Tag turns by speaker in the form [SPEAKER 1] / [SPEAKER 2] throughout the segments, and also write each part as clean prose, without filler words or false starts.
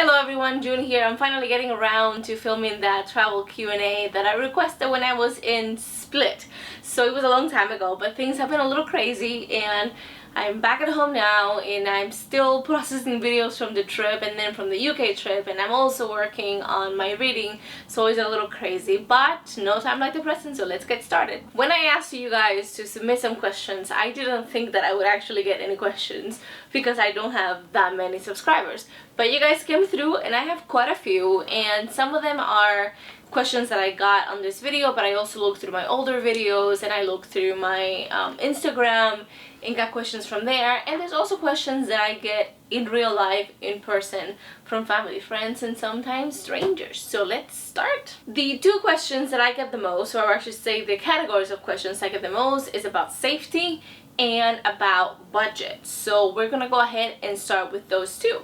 [SPEAKER 1] Hello everyone, June here. I'm finally getting around to filming that travel Q&A that I requested when I was in Split. So it was a long time ago, but things have been a little crazy and I'm back at home now and I'm still processing videos from the trip and then from the UK trip, and I'm also working on my reading, so it's a little crazy, but no time like the present, so let's get started. When I asked you guys to submit some questions, I didn't think that I would actually get any questions because I don't have that many subscribers, but you guys came through and I have quite a few, and some of them are questions that I got on this video, but I also looked through my older videos and I looked through my Instagram and got questions from there. And there's also questions that I get in real life, in person, from family, friends, and sometimes strangers. So let's start. The two questions that I get the most, or I should say the categories of questions I get the most, is about safety and about budget. So we're gonna go ahead and start with those two.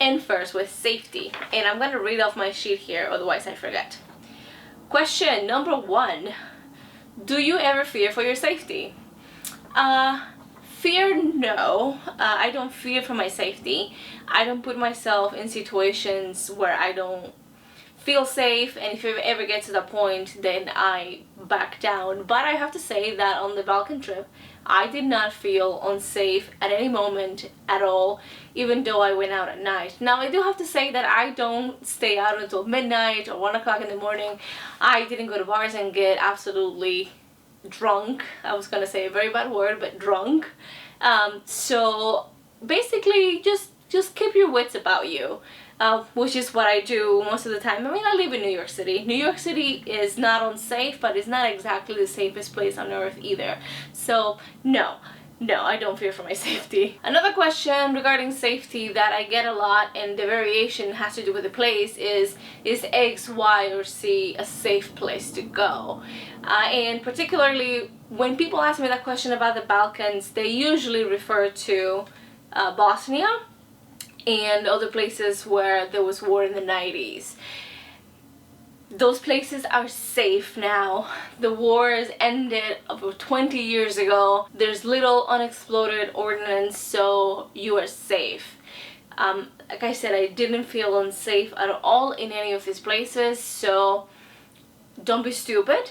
[SPEAKER 1] And first with safety, and I'm gonna read off my sheet here, otherwise I forget. Question number 1. Do you ever fear for your safety? Fear, no. I don't fear for my safety. I don't put myself in situations where I don't feel safe, and if it ever gets to that point, then I back down. But I have to say that on the Balkan trip, I did not feel unsafe at any moment at all, even though I went out at night. Now, I do have to say that I don't stay out until midnight or 1 o'clock in the morning. I didn't go to bars and get absolutely drunk. I was gonna say a very bad word, but drunk. So basically, just keep your wits about you. Which is what I do most of the time. I mean, I live in New York City. New York City is not unsafe, but it's not exactly the safest place on earth either. So no, I don't fear for my safety. Another question regarding safety that I get a lot, and the variation has to do with the place, is X, Y, or Z a safe place to go? And particularly when people ask me that question about the Balkans, they usually refer to Bosnia and other places where there was war in the 90s. Those places are safe now. The wars ended over 20 years ago. There's little unexploded ordnance, so you are safe. Like I said, I didn't feel unsafe at all in any of these places, so don't be stupid,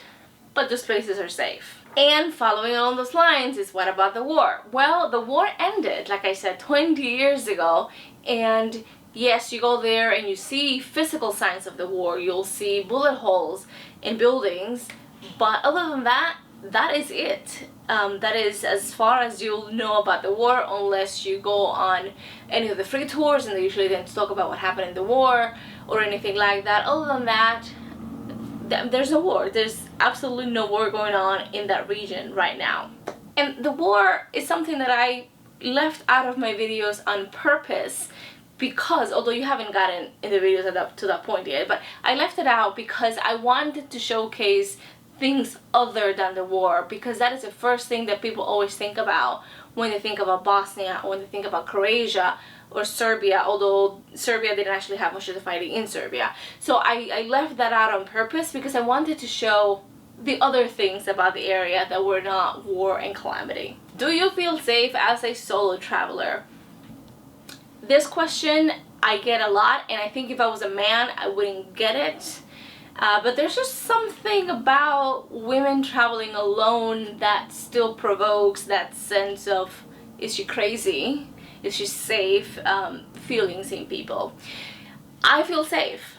[SPEAKER 1] but those places are safe. And following along those lines is, what about the war? Well, the war ended, like I said, 20 years ago, and yes, you go there and you see physical signs of the war. You'll see bullet holes in buildings, but other than that, that is it. That is as far as you'll know about the war, unless you go on any of the free tours, and they usually then talk about what happened in the war or anything like that. Other than that, there's no war. There's absolutely no war going on in that region right now. And the war is something that I left out of my videos on purpose, because although you haven't gotten in the videos to that point yet, but I left it out because I wanted to showcase things other than the war, because that is the first thing that people always think about when they think about Bosnia, or when they think about Croatia or Serbia, although Serbia didn't actually have much of the fighting in Serbia. So I left that out on purpose because I wanted to show the other things about the area that were not war and calamity. Do you feel safe as a solo traveler? This question I get a lot, and I think if I was a man I wouldn't get it. But there's just something about women traveling alone that still provokes that sense of, is she crazy? Is she safe? Feelings in people. I feel safe.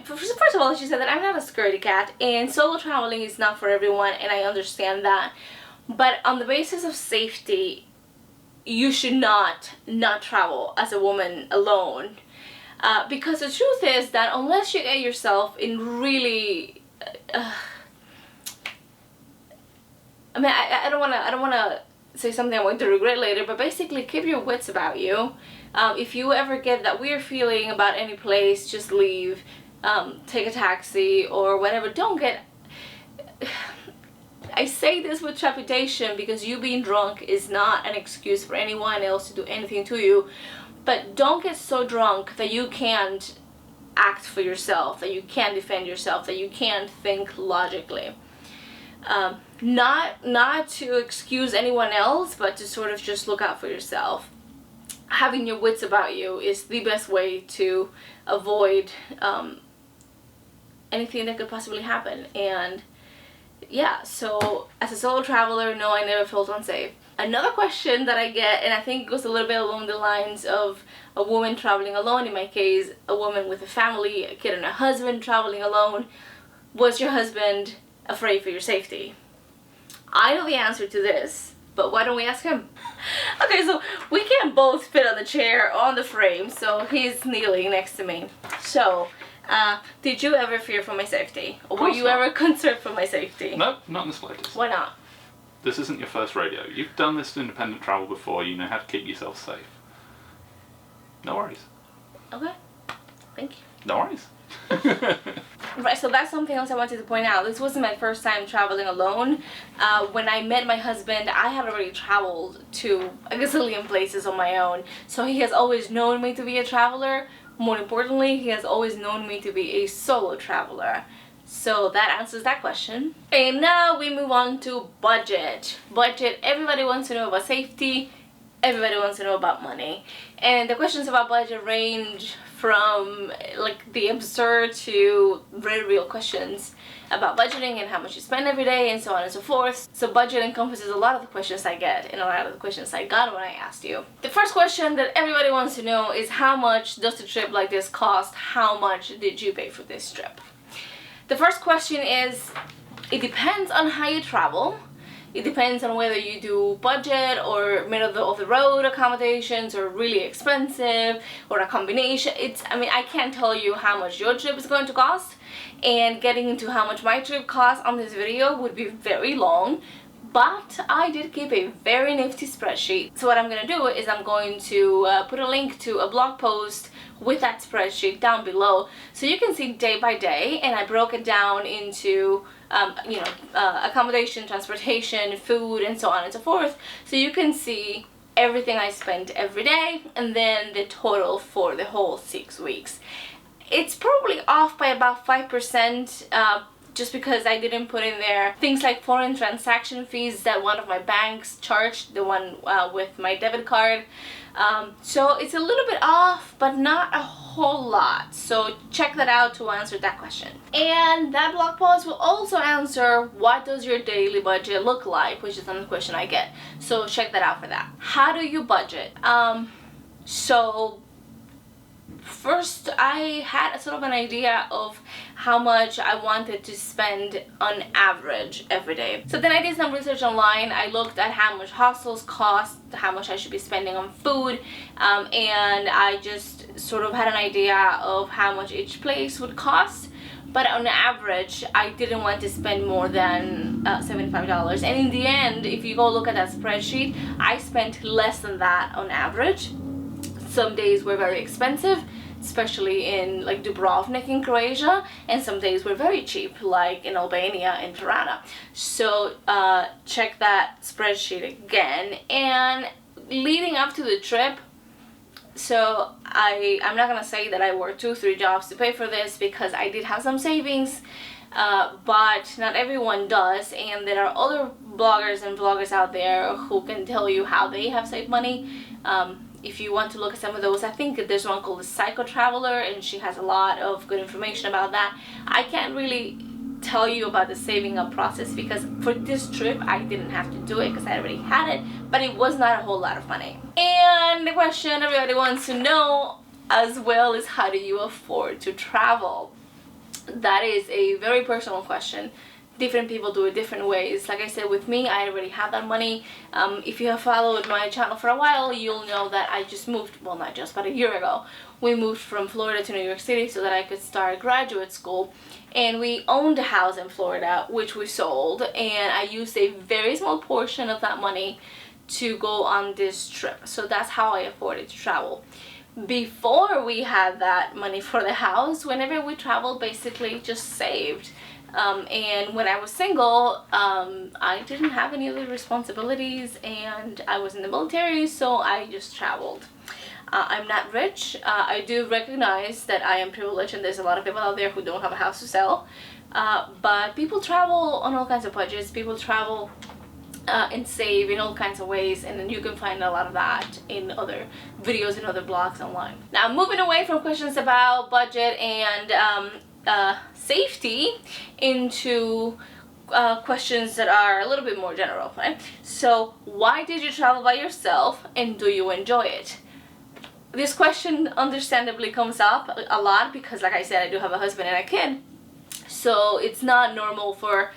[SPEAKER 1] First of all, she said that I'm not a scaredy cat, and solo traveling is not for everyone, and I understand that. But on the basis of safety, you should not travel as a woman alone. Because the truth is that unless you get yourself in really... I mean, I don't wanna say something I'm going to regret later, but basically keep your wits about you. If you ever get that weird feeling about any place, just leave. Take a taxi or whatever. Don't get... I say this with trepidation because you being drunk is not an excuse for anyone else to do anything to you, but don't get so drunk that you can't act for yourself, that you can't defend yourself, that you can't think logically. Not to excuse anyone else, but to sort of just look out for yourself. having your wits about you is the best way to avoid anything that could possibly happen. And yeah, so as a solo traveler, no, I never felt unsafe. Another question that I get, and I think it goes a little bit along the lines of a woman traveling alone, in my case, a woman with a family, a kid and a husband traveling alone, was your husband afraid for your safety? I know the answer to this, but why don't we ask him? Okay, so we can't both fit on the chair, on the frame, so he's kneeling next to me. So, did you ever fear for my safety? Or were you ever concerned for my safety?
[SPEAKER 2] No, not in the slightest.
[SPEAKER 1] Why not?
[SPEAKER 2] This isn't your first rodeo. You've done this independent travel before. You know how to keep yourself safe. No worries.
[SPEAKER 1] Okay, thank you.
[SPEAKER 2] No worries.
[SPEAKER 1] Right, so that's something else I wanted to point out. This wasn't my first time traveling alone. When I met my husband, I had already traveled to a gazillion places on my own. So he has always known me to be a traveler. More importantly, he has always known me to be a solo traveler. So that answers that question. And now we move on to budget. Budget, everybody wants to know about safety. Everybody wants to know about money. And the questions about budget range from like the absurd to very real questions about budgeting and how much you spend every day and so on and so forth. So budget encompasses a lot of the questions I get and a lot of the questions I got when I asked you. The first question that everybody wants to know is, how much does a trip like this cost? How much did you pay for this trip? The first question is, it depends on how you travel. It depends on whether you do budget or middle of the road accommodations or really expensive or a combination. I can't tell you how much your trip is going to cost, and getting into how much my trip costs on this video would be very long, but I did keep a very nifty spreadsheet. So what I'm going to do is I'm going to put a link to a blog post with that spreadsheet down below, so you can see day by day, and I broke it down into accommodation, transportation, food, and so on and so forth, so you can see everything I spent every day and then the total for the whole 6 weeks. It's probably off by about 5%, just because I didn't put in there things like foreign transaction fees that one of my banks charged, the one with my debit card. So it's a little bit off, but not a whole lot. So check that out to answer that question. And that blog post will also answer, what does your daily budget look like, which is another question I get. So check that out for that. How do you budget? So first, I had a sort of an idea of how much I wanted to spend on average every day. So then I did some research online. I looked at how much hostels cost, how much I should be spending on food, and I just sort of had an idea of how much each place would cost. But on average, I didn't want to spend more than $75. And in the end, if you go look at that spreadsheet, I spent less than that on average. Some days were very expensive, especially in like Dubrovnik in Croatia, and some days were very cheap, like in Albania and Tirana. So check that spreadsheet again. And leading up to the trip, so I'm not gonna say that I worked 2-3 jobs to pay for this, because I did have some savings, but not everyone does, and there are other bloggers and vloggers out there who can tell you how they have saved money. If you want to look at some of those, I think there's one called the Psycho Traveler, and she has a lot of good information about that. I can't really tell you about the saving up process, because for this trip I didn't have to do it because I already had it, but it was not a whole lot of money. And the question everybody wants to know as well is, how do you afford to travel? That is a very personal question. Different people do it different ways. Like I said, with me, I already have that money. If you have followed my channel for a while, you'll know that I just moved, well, not just, but a year ago. We moved from Florida to New York City so that I could start graduate school. And we owned a house in Florida, which we sold. And I used a very small portion of that money to go on this trip. So that's how I afforded to travel. Before we had that money for the house, whenever we traveled, basically just saved. And when I was single, I didn't have any other responsibilities, and I was in the military, so I just traveled. I'm not rich. I do recognize that I am privileged, and there's a lot of people out there who don't have a house to sell. But people travel on all kinds of budgets. People travel and save in all kinds of ways, and then you can find a lot of that in other videos and other blogs online. Now, moving away from questions about budget and safety into questions that are a little bit more general, right? So, why did you travel by yourself, and do you enjoy it? This question understandably comes up a lot because, like I said, I do have a husband and a kid, so it's not normal for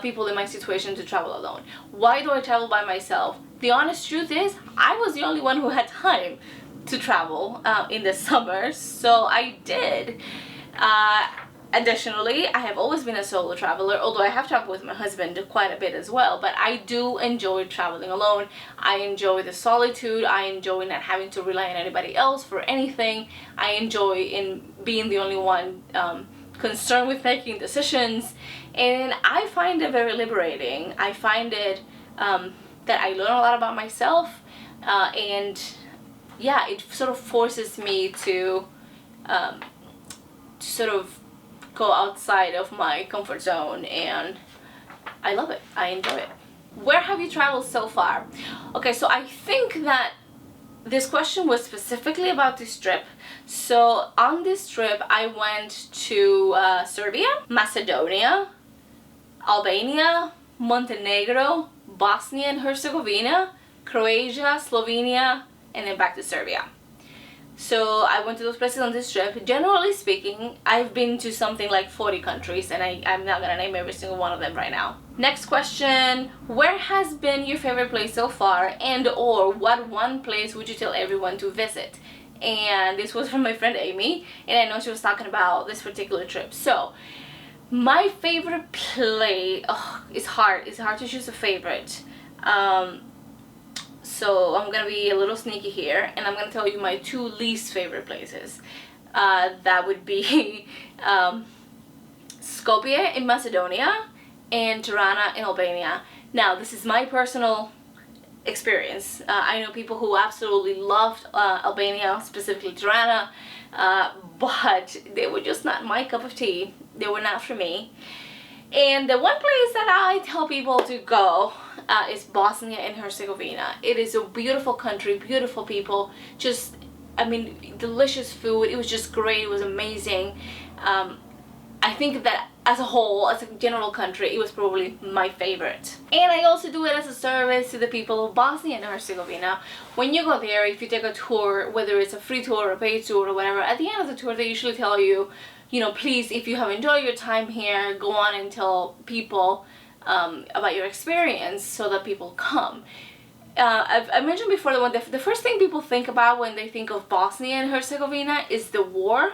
[SPEAKER 1] people in my situation to travel alone. Why do I travel by myself? The honest truth is, I was the only one who had time to travel in the summer, so I did. Additionally, I have always been a solo traveler, although I have traveled with my husband quite a bit as well, but I do enjoy traveling alone. I enjoy the solitude. I enjoy not having to rely on anybody else for anything. I enjoy in being the only one concerned with making decisions, and I find it very liberating. I find it that I learn a lot about myself, and yeah, it sort of forces me to sort of go outside of my comfort zone, and I love it. I enjoy it. Where have you traveled so far? Okay, so I think that this question was specifically about this trip. So on this trip, I went to Serbia, Macedonia, Albania, Montenegro, Bosnia and Herzegovina, Croatia, Slovenia, and then back to Serbia. So I went to those places on this trip. Generally speaking, I've been to something like 40 countries, and I'm not gonna name every single one of them right now. Next question, where has been your favorite place so far, and or what one place would you tell everyone to visit? And this was from my friend Amy, and I know she was talking about this particular trip. So my favorite place, it's hard to choose a favorite. So I'm gonna be a little sneaky here, and I'm gonna tell you my two least favorite places. That would be Skopje in Macedonia and Tirana in Albania. Now, this is my personal experience. I know people who absolutely loved Albania, specifically Tirana, but they were just not my cup of tea. They were not for me. And the one place that I tell people to go is Bosnia and Herzegovina. It is a beautiful country, beautiful people, just, I mean, delicious food. It was just great. It was amazing. I think that as a whole, as a general country, it was probably my favorite. And I also do it as a service to the people of Bosnia and Herzegovina. When you go there, if you take a tour, whether it's a free tour or a paid tour or whatever, at the end of the tour they usually tell you, you know, please, if you have enjoyed your time here, go on and tell people about your experience so that people come. I mentioned before that the first thing people think about when they think of Bosnia and Herzegovina is the war,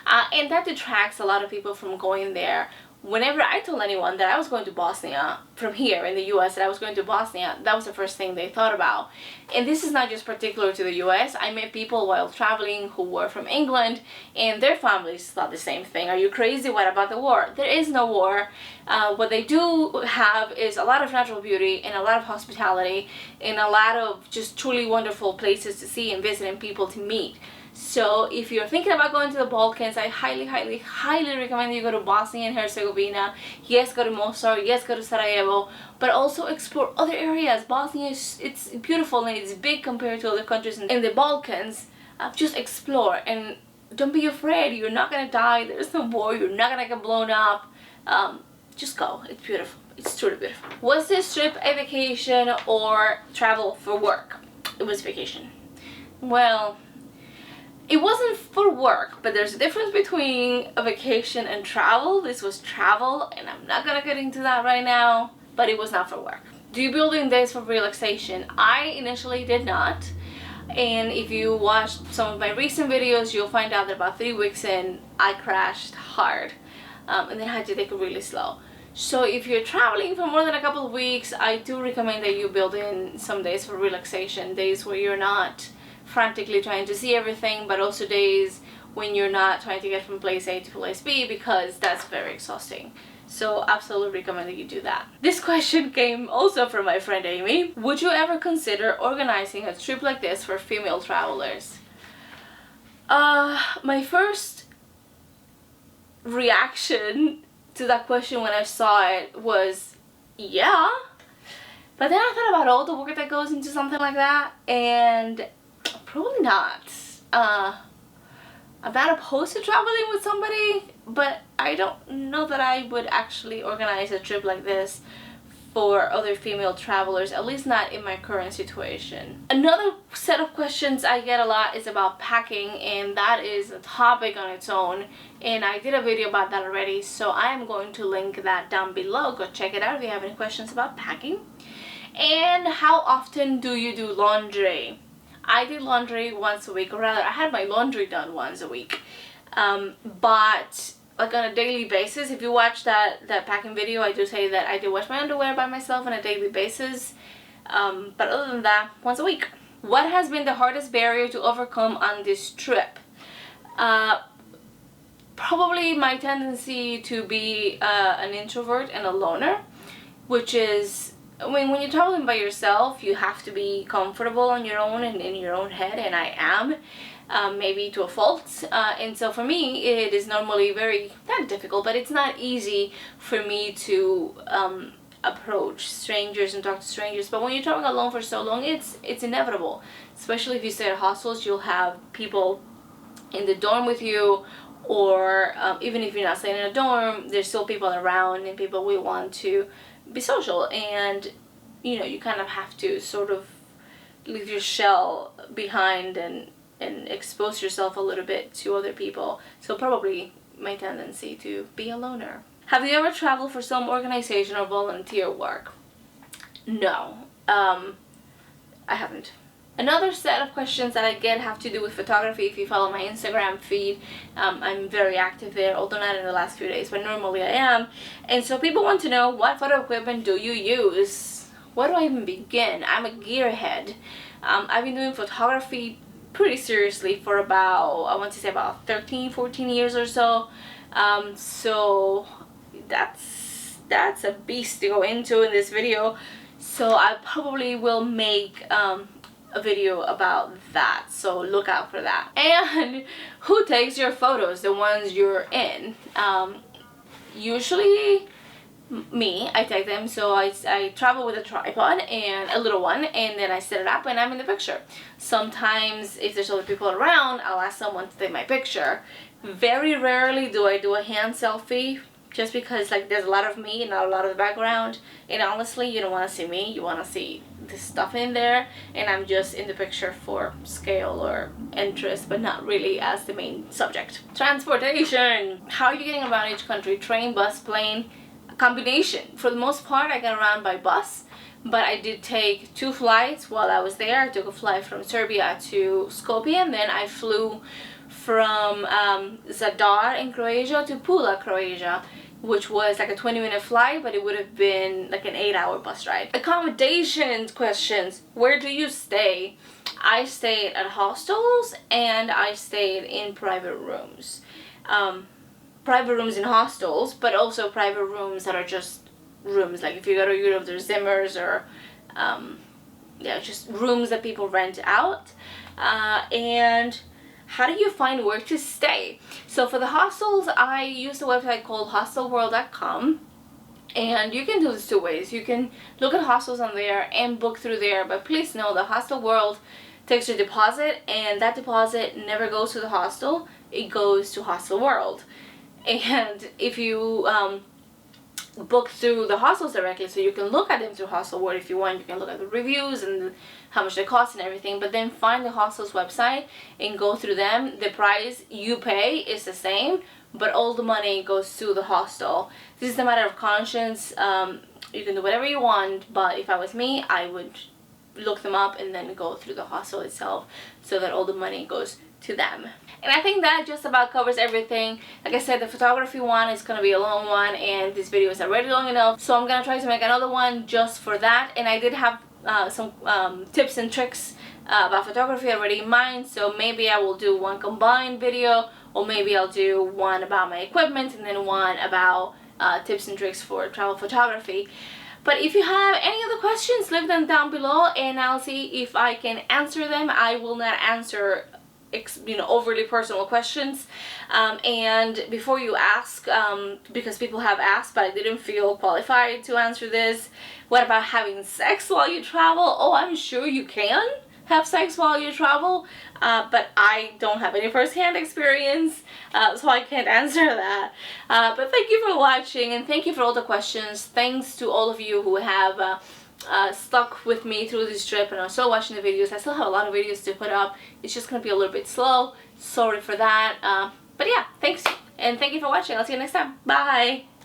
[SPEAKER 1] and that detracts a lot of people from going there. Whenever I told anyone that I was going to Bosnia from here in the US, that I was going to Bosnia, that was the first thing they thought about. And this is not just particular to the US. I met people while traveling who were from England, and their families thought the same thing. Are you crazy? What about the war? There is no war. What they do have is a lot of natural beauty and a lot of hospitality and a lot of just truly wonderful places to see and visit and people to meet. So if you're thinking about going to the Balkans, I highly, highly, highly recommend you go to Bosnia and Herzegovina. Yes, go to Mostar. Yes, go to Sarajevo. But also explore other areas. Bosnia, it's beautiful and it's big compared to other countries in the Balkans. Just explore and don't be afraid. You're not going to die. There's no war. You're not going to get blown up. Just go. It's beautiful. It's truly beautiful. Was this trip a vacation or travel for work? It was vacation. Well, it wasn't for work, but there's a difference between a vacation and travel. This was travel, and I'm not gonna get into that right now, but it was not for work. Do you build in days for relaxation? I initially did not, and if you watched some of my recent videos, you'll find out that about 3 weeks in, I crashed hard, and then I had to take it really slow. So if you're traveling for more than a couple of weeks, I do recommend that you build in some days for relaxation, days where you're not frantically trying to see everything, but also days when you're not trying to get from place A to place B, because that's very exhausting. So absolutely recommend that you do that. This question came also from my friend Amy. Would you ever consider organizing a trip like this for female travelers? My first reaction to that question when I saw it was, yeah. But then I thought about all the work that goes into something like that, and probably not. I'm not opposed to traveling with somebody, but I don't know that I would actually organize a trip like this for other female travelers, at least not in my current situation. Another set of questions I get a lot is about packing, and that is a topic on its own, and I did a video about that already, so I am going to link that down below. Go check it out if you have any questions about packing. And how often do you do laundry? I did laundry once a week, or rather I had my laundry done once a week, but like on a daily basis. If you watch that packing video, I do say that I do wash my underwear by myself on a daily basis, but other than that, once a week. What has been the hardest barrier to overcome on this trip? Probably my tendency to be an introvert and a loner, which is, I mean, when you're traveling by yourself, you have to be comfortable on your own and in your own head, and I am. Maybe to a fault, and so for me it is normally very, not difficult, but it's not easy for me to approach strangers and talk to strangers. But when you're traveling alone for so long, it's inevitable, especially if you stay at hostels. You'll have people in the dorm with you, or even if you're not staying in a dorm, there's still people around, and people will want to be social, and you know, you kind of have to sort of leave your shell behind and expose yourself a little bit to other people. So probably my tendency to be a loner. Have you ever traveled for some organization or volunteer work? No, I haven't. Another set of questions that I get have to do with photography. If you follow my Instagram feed, I'm very active there, although not in the last few days, but normally I am. And so people want to know, what photo equipment do you use? Where do I even begin? I'm a gearhead. I've been doing photography pretty seriously for about, I want to say about 13-14 years or so. So that's a beast to go into in this video. So I probably will make a video about that, so look out for that. And who takes your photos, the ones you're in? Usually me, I take them. So I travel with a tripod and a little one, and then I set it up and I'm in the picture. Sometimes if there's other people around, I'll ask someone to take my picture. Very rarely do I do a hand selfie, just because like there's a lot of me and not a lot of the background, and honestly you don't want to see me, you want to see the stuff in there, and I'm just in the picture for scale or interest, but not really as the main subject. Transportation. How are you getting around each country? Train, bus, plane? Combination. For the most part I got around by bus, but I did take 2 flights while I was there. I took a flight from Serbia to Skopje, and then I flew from Zadar in Croatia to Pula, Croatia, which was like a 20-minute flight, but it would have been like an 8-hour bus ride. Accommodations questions. Where do you stay? I stayed at hostels and I stayed in private rooms. Private rooms in hostels, but also private rooms that are just rooms. Like if you go to Europe, there's Zimmers, or yeah, just rooms that people rent out. And how do you find where to stay? So for the hostels, I use a website called hostelworld.com, and you can do this 2 ways. You can look at hostels on there and book through there, but please know the Hostel World takes a deposit, and that deposit never goes to the hostel, it goes to Hostel World. And if you book through the hostels directly, so you can look at them through Hostel World if you want, you can look at the reviews and how much they cost and everything, but then find the hostel's website and go through them. The price you pay is the same, but all the money goes to the hostel. This is a matter of conscience. You can do whatever you want, but if I was me, I would look them up and then go through the hostel itself so that all the money goes to them. And I think that just about covers everything. Like I said, the photography one is going to be a long one, and this video is already long enough, so I'm going to try to make another one just for that. And I did have some tips and tricks about photography already in mind, so maybe I will do one combined video, or maybe I'll do one about my equipment and then one about tips and tricks for travel photography. But if you have any other questions, leave them down below and I'll see if I can answer them. I will not answer overly personal questions. And before you ask, because people have asked but I didn't feel qualified to answer this, what about having sex while you travel? Oh, I'm sure you can have sex while you travel, but I don't have any first-hand experience, so I can't answer that. But thank you for watching, and thank you for all the questions. Thanks to all of you who have stuck with me through this trip and are still watching the videos. I still have a lot of videos to put up. It's just gonna be a little bit slow. Sorry for that. But yeah, thanks, and thank you for watching. I'll see you next time. Bye!